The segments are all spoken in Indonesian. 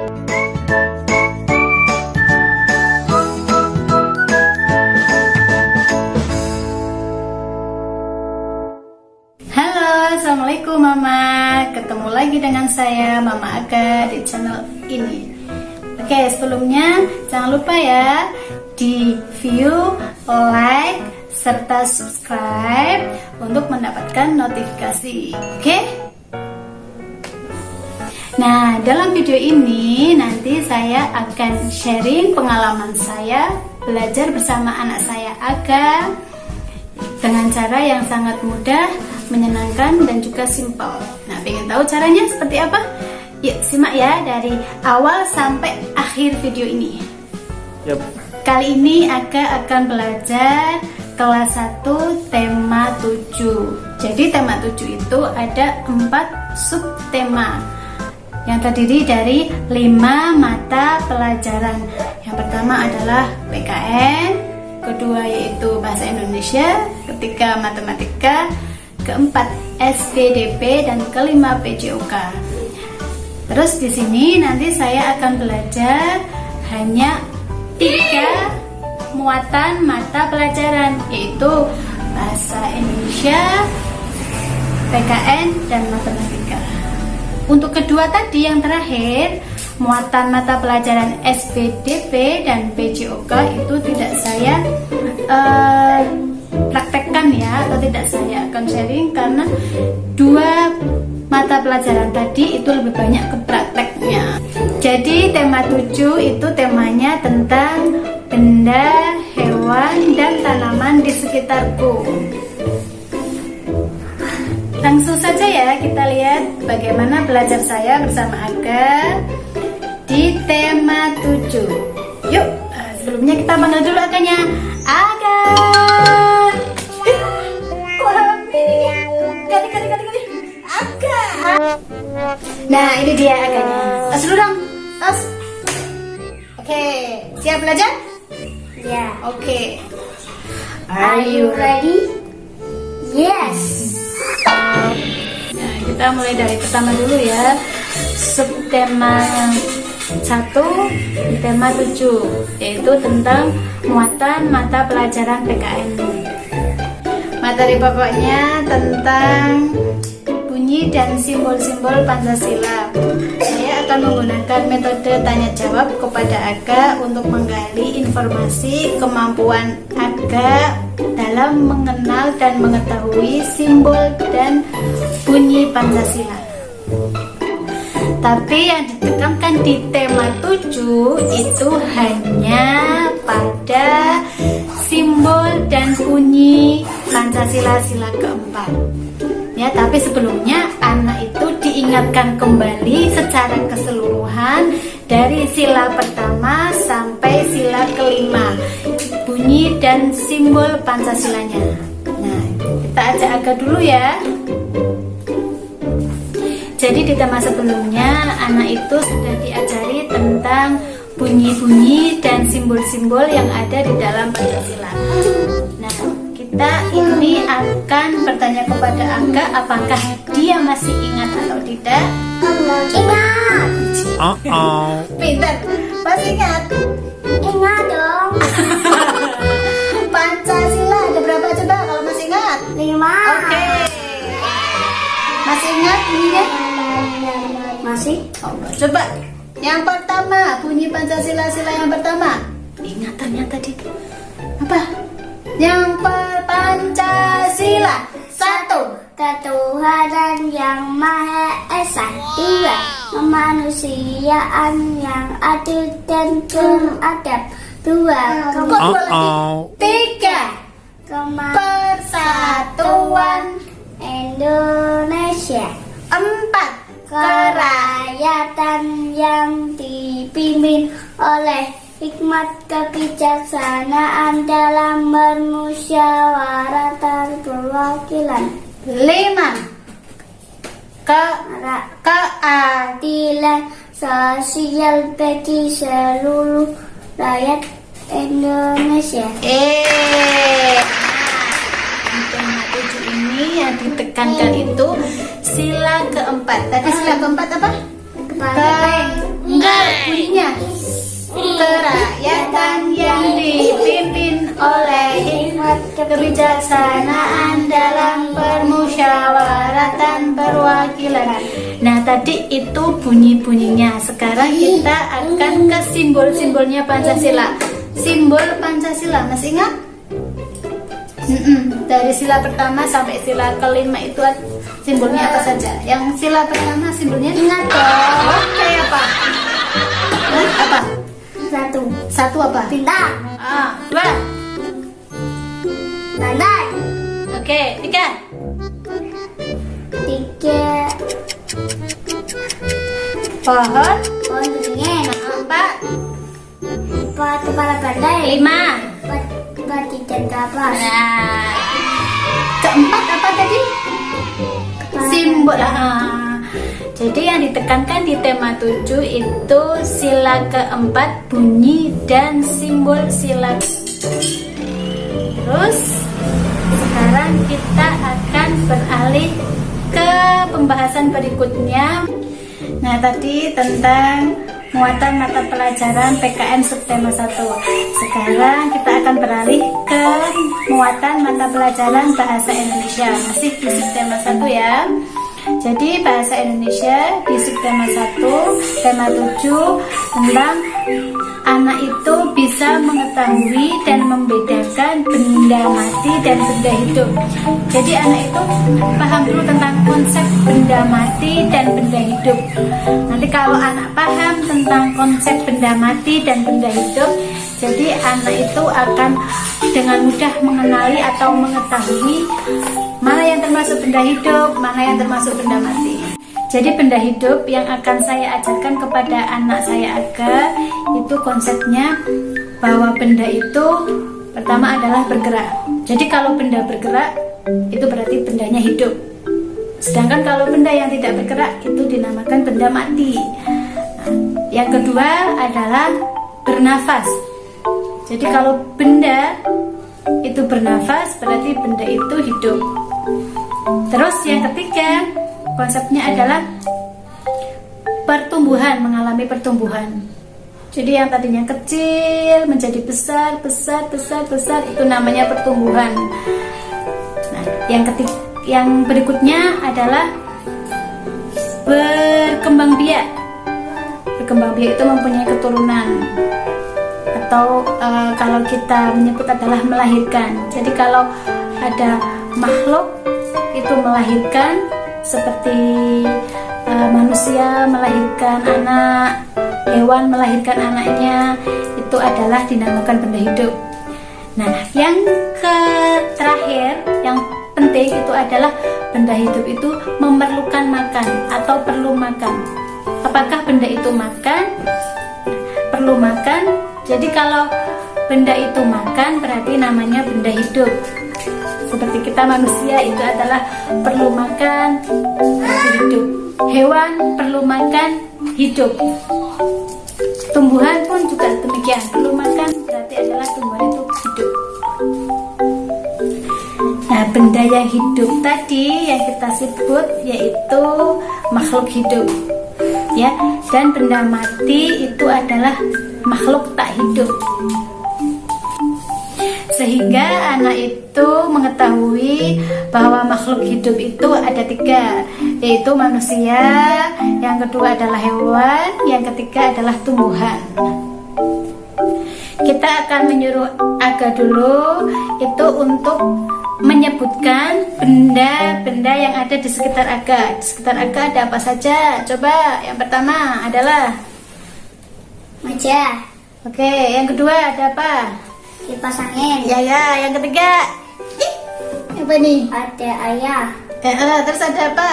Assalamualaikum Mama, ketemu lagi dengan saya Mama Aga di channel ini. Oke, sebelumnya jangan lupa ya di view, like, serta subscribe untuk mendapatkan notifikasi. Oke? Nah, dalam video ini nanti saya akan sharing pengalaman saya belajar bersama anak saya Aga dengan cara yang sangat mudah, menyenangkan dan juga simpel. Nah, pengen tahu caranya seperti apa? Yuk simak ya dari awal sampai akhir video ini. Yep. Kali ini Aga akan belajar kelas 1 tema 7. Jadi tema 7 itu ada 4 subtema yang terdiri dari 5 mata pelajaran. Yang pertama adalah PKN, kedua yaitu bahasa Indonesia, ketiga matematika, keempat SPDP, dan kelima PJOK. Terus di sini nanti saya akan belajar hanya 3 muatan mata pelajaran, yaitu bahasa Indonesia, PKN, dan matematika. Untuk kedua tadi yang terakhir, muatan mata pelajaran SPDP dan PJOK itu tidak saya praktekkan ya, atau tidak saya akan sharing karena 2 mata pelajaran tadi itu lebih banyak ke prakteknya. Jadi tema 7 itu temanya tentang benda, hewan, dan tanaman di sekitarku. Langsung saja ya kita lihat bagaimana belajar saya bersama Aga di tema 7. Yuk, sebelumnya kita panggil dulu Aganya. Aga. Aga. Nah, ini dia Aganya. Tas dulu dong. Tas. Oke, siap belajar? Yeah. Oke. Are you ready? Yes. Nah, kita mulai dari pertama dulu ya. Subtema yang 1 di tema 7, yaitu tentang muatan mata pelajaran PKN. Materi pokoknya tentang bunyi dan simbol-simbol Pancasila. Saya akan menggunakan metode tanya jawab kepada Aga untuk menggali informasi kemampuan Aga dalam mengenal dan mengetahui simbol dan bunyi Pancasila. Tapi yang ditekankan di tema 7 itu hanya pada simbol dan bunyi Pancasila sila keempat. Ya, tapi sebelumnya anak itu diingatkan kembali secara keseluruhan dari sila pertama sampai sila kelima, bunyi dan simbol Pancasilanya. Nah, kita ajak Aga dulu ya. Jadi di tema sebelumnya anak itu sudah diajari tentang bunyi-bunyi dan simbol-simbol yang ada di dalam Pancasila. Nah, kita ini akan bertanya kepada Aga apakah dia masih ingat atau tidak. Ingat. Pintar, masih ingat? Ingat dong. Pancasila ada berapa coba kalau masih ingat? 5. Oke. Masih ingat bunyinya? Masih? Oh, coba yang pertama, bunyi Pancasila sila yang pertama. Ingat ternyata di apa? Yang Pancasila 1. Ketuhanan yang Maha Esa. 2. Kemanusiaan yang adil dan beradab. 2. Kok 2 lagi? 3. Persatuan Indonesia. 4. Kerakyatan yang dipimpin oleh hikmat kebijaksanaan dalam bermusyawaratan perwakilan. 5. Keadilan sosial bagi seluruh rakyat Indonesia. Di tema 7 ini yang ditekankan itu sila keempat. Tadi sila keempat apa? Kepala Enggak, bunyinya. Kerakyatan yang dipimpin oleh hikmat kebijaksanaan dalam permusyawaratan perwakilan. Nah, tadi itu bunyi-bunyinya. Sekarang kita akan ke simbol-simbolnya Pancasila. Simbol Pancasila, masih ingat? Dari sila pertama sampai sila kelima itu simbolnya apa saja? Yang sila pertama simbolnya Ingat dong. Oke, apa? Apa? Satu apa? bintang, Dua. tandai, Oke, tiga. Pohon. pohon beringin, Empat. kepala gandai, Lima. bati dan kapas, Nah, keempat apa tadi? Simbol. Jadi yang ditekankan di tema 7 itu sila keempat, bunyi dan simbol sila. Terus sekarang kita akan beralih ke pembahasan berikutnya. Nah, tadi tentang muatan mata pelajaran PKN subtema 1. Sekarang kita akan beralih ke muatan mata pelajaran bahasa Indonesia, masih di subtema 1 ya. Jadi bahasa Indonesia di subtema 1, tema 7 tentang anak itu bisa mengetahui dan membedakan benda mati dan benda hidup. Jadi anak itu paham dulu tentang konsep benda mati dan benda hidup. Nanti kalau anak paham tentang konsep benda mati dan benda hidup, jadi anak itu akan dengan mudah mengenali atau mengetahui mana yang termasuk benda hidup, mana yang termasuk benda mati. Jadi benda hidup yang akan saya ajarkan kepada anak saya Aga itu konsepnya bahwa benda itu pertama adalah bergerak. Jadi kalau benda bergerak itu berarti bendanya hidup. Sedangkan kalau benda yang tidak bergerak itu dinamakan benda mati. Yang kedua adalah bernafas. Jadi kalau benda itu bernafas berarti benda itu hidup. Terus yang ketiga konsepnya adalah pertumbuhan, mengalami pertumbuhan. Jadi yang tadinya kecil menjadi besar itu namanya pertumbuhan. Nah, yang berikutnya adalah berkembang biak. Berkembang biak itu mempunyai keturunan. Atau kalau kita menyebut adalah melahirkan. Jadi kalau ada makhluk itu melahirkan seperti manusia melahirkan anak, hewan melahirkan anaknya, itu adalah dinamakan benda hidup. Nah, yang terakhir, yang penting itu adalah benda hidup itu memerlukan makan atau perlu makan. Apakah benda itu makan? Perlu makan. Jadi kalau benda itu makan berarti namanya benda hidup. Seperti kita manusia itu adalah perlu makan, berarti hidup. Hewan perlu makan, hidup. Tumbuhan pun juga demikian, perlu makan berarti adalah tumbuhan itu hidup. Nah, benda yang hidup tadi yang kita sebut yaitu makhluk hidup, ya. Dan benda mati itu adalah makhluk tak hidup. Sehingga anak itu mengetahui bahwa makhluk hidup itu ada 3, yaitu manusia, yang kedua adalah hewan, yang ketiga adalah tumbuhan. Kita akan menyuruh Aga dulu itu untuk menyebutkan benda-benda yang ada di sekitar Aga. Di sekitar Aga ada apa saja? Coba, yang pertama adalah meja, oke, yang kedua ada apa? kipas angin, Ya, yang ketiga apa nih? ada ayah, Terus ada apa?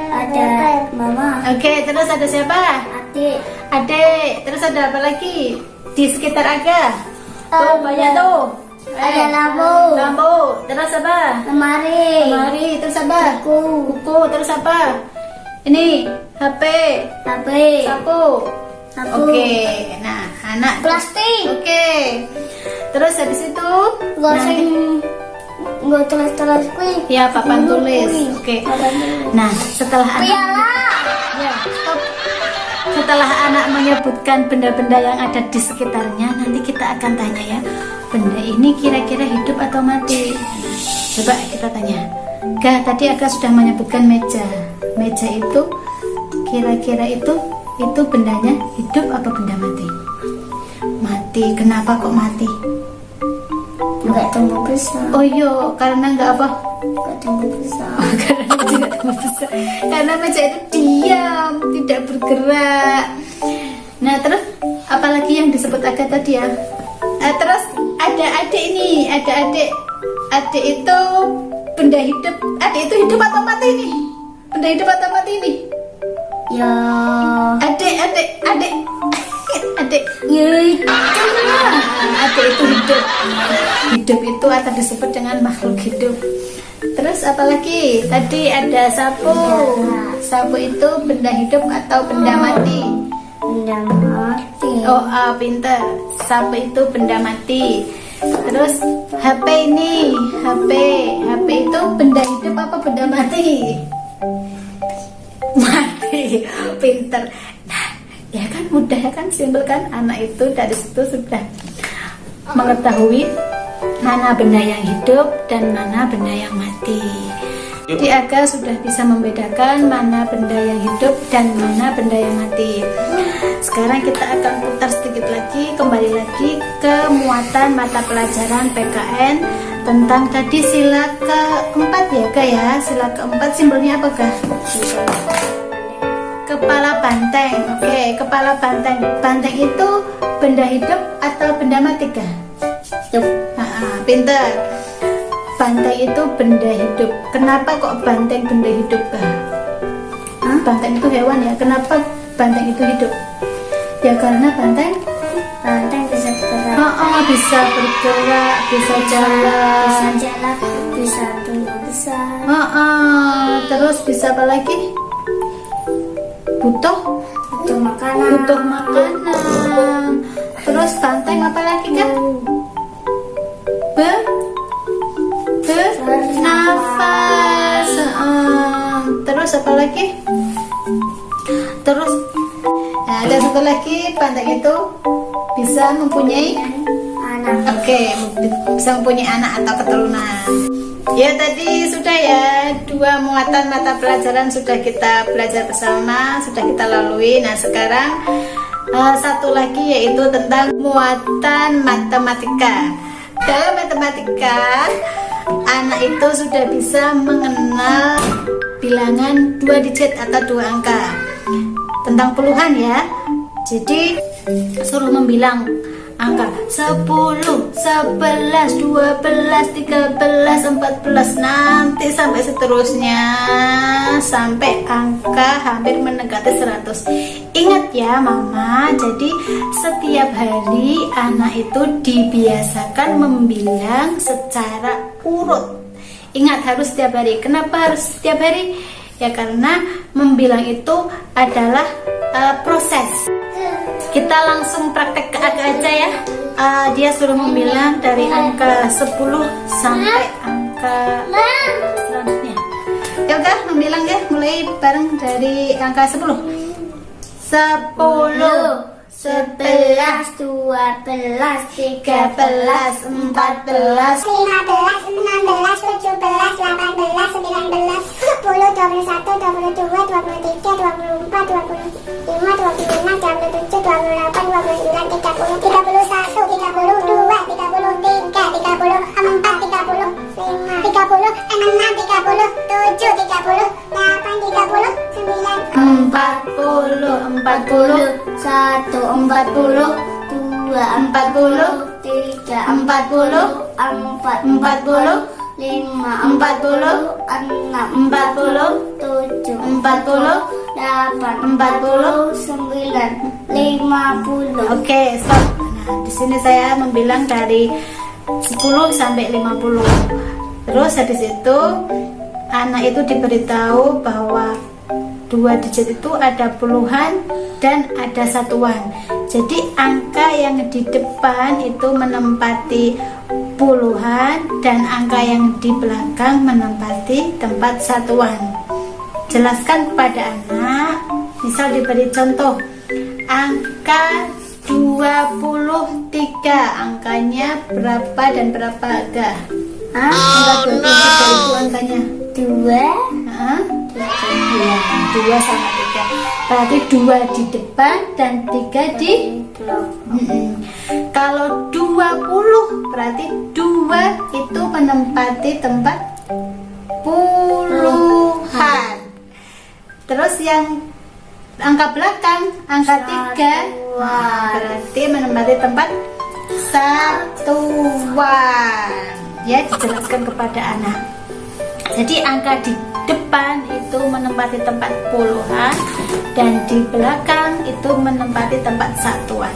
ada mama, Oke, terus ada siapa? adik, Terus ada apa lagi? Di sekitar Aga tuh banyak tuh. ada Lampu. Terus apa? lemari, Terus apa? Buku. Terus apa? Ini HP, sapu. Oke, nah anak plastik, Oke. Terus habis itu nggak tulis kuih, ya papan tulis. Oke. Nah, setelah anak piala, ya, stop. Setelah anak menyebutkan benda-benda yang ada di sekitarnya, nanti kita akan tanya ya, benda ini kira-kira hidup atau mati. Coba kita tanya. Tadi Aga sudah menyebutkan meja. Meja itu kira-kira itu bendanya hidup apa benda mati? Mati. Kenapa kok mati? Enggak tumbuh besar. Oh iya, karena enggak apa? Enggak tumbuh besar. Karena meja enggak tumbuh besar. Karena meja itu diam, tidak bergerak. Nah, terus apalagi yang disebut Aga tadi ya? Terus ada adik ini, ada adik. Adik itu benda hidup. Adik itu hidup atau mati ini? Benda hidup atau mati ini? Ya. Adik. Ya itu. Adik itu hidup. Hidup itu atau disebut dengan makhluk hidup. Terus apalagi? Tadi ada sapu. Sapu itu benda hidup atau benda mati? Benda mati. Oh, pinter. Sapu itu benda mati. Terus HP ini, HP itu benda hidup apa benda mati? Mati. Pinter. Nah, ya kan mudah ya kan, simpel kan, anak itu dari situ sudah mengetahui mana benda yang hidup dan mana benda yang mati. Jadi Aga sudah bisa membedakan mana benda yang hidup dan mana benda yang mati. Sekarang kita akan putar sedikit lagi, kembali lagi ke muatan mata pelajaran PKN tentang tadi sila keempat ya Kak ya. Sila keempat simbolnya apa Kak? Kepala banteng. Oke, kepala banteng. Banteng itu benda hidup atau benda mati Kak? Hidup. Pinter. Banteng itu benda hidup. Kenapa kok banteng benda hidup Kak? Banteng itu hewan ya. Kenapa banteng itu hidup? Ya karena banteng bisa bergerak. Bisa bergerak, bisa jalan, bisa tumbuh besar. Terus bisa apa lagi? Butuh makanan. Terus banteng apa lagi kan? Bernafas. Terus apa lagi? Terus ada satu lagi, banteng itu bisa mempunyai anak. Oke, bisa mempunyai anak atau keturunan. Ya tadi sudah ya, 2 muatan mata pelajaran sudah kita belajar bersama, sudah kita lalui. Nah sekarang satu lagi yaitu tentang muatan matematika. Dalam matematika, anak itu sudah bisa mengenal bilangan 2 digit atau 2 angka. Tentang puluhan ya. Jadi suruh membilang angka 10, 11, 12, 13, 14, nanti sampai seterusnya, sampai angka hampir mendekati 100. Ingat ya Mama, jadi setiap hari anak itu dibiasakan membilang secara urut. Ingat harus setiap hari. Kenapa harus setiap hari? Ya karena membilang itu adalah proses. Kita langsung praktek ke Aga aja ya. Dia suruh membilang dari angka 10 sampai angka selanjutnya. Ya udah, membilang ya, mulai bareng dari angka 10. 10, 11, 12, 13, 14, 15, 16, 17, 18, 19, 20, Oke, stop. Nah, di sini saya membilang dari 10 sampai 50. Terus habis itu anak itu diberitahu bahwa 2 digit itu ada puluhan dan ada satuan. Jadi angka yang di depan itu menempati puluhan dan angka yang di belakang menempati tempat satuan. Jelaskan kepada anak, misal diberi contoh angka 23. Angkanya berapa dan berapa Aga? Angka 23 itu angkanya 2. Iya, 2 sama 3. Berarti 2 di depan dan 3 di Kalau 20 berarti 2 itu menempati tempat puluhan. Terus yang angka belakang, angka 3 berarti menempati tempat satuan. Ya, dijelaskan kepada anak. Jadi angka di depan itu menempati tempat puluhan dan di belakang itu menempati tempat satuan.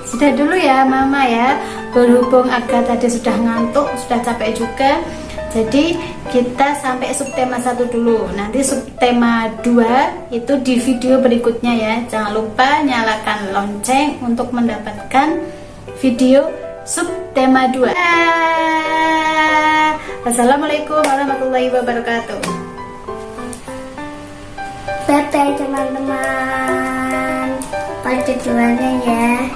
Sudah dulu ya Mama ya. Berhubung Aga tadi sudah ngantuk, sudah capek juga. Jadi kita sampai subtema 1 dulu. Nanti subtema 2 itu di video berikutnya ya. Jangan lupa nyalakan lonceng untuk mendapatkan video subtema 2. Assalamualaikum warahmatullahi wabarakatuh. Bye-bye teman-teman. Pada duanya ya.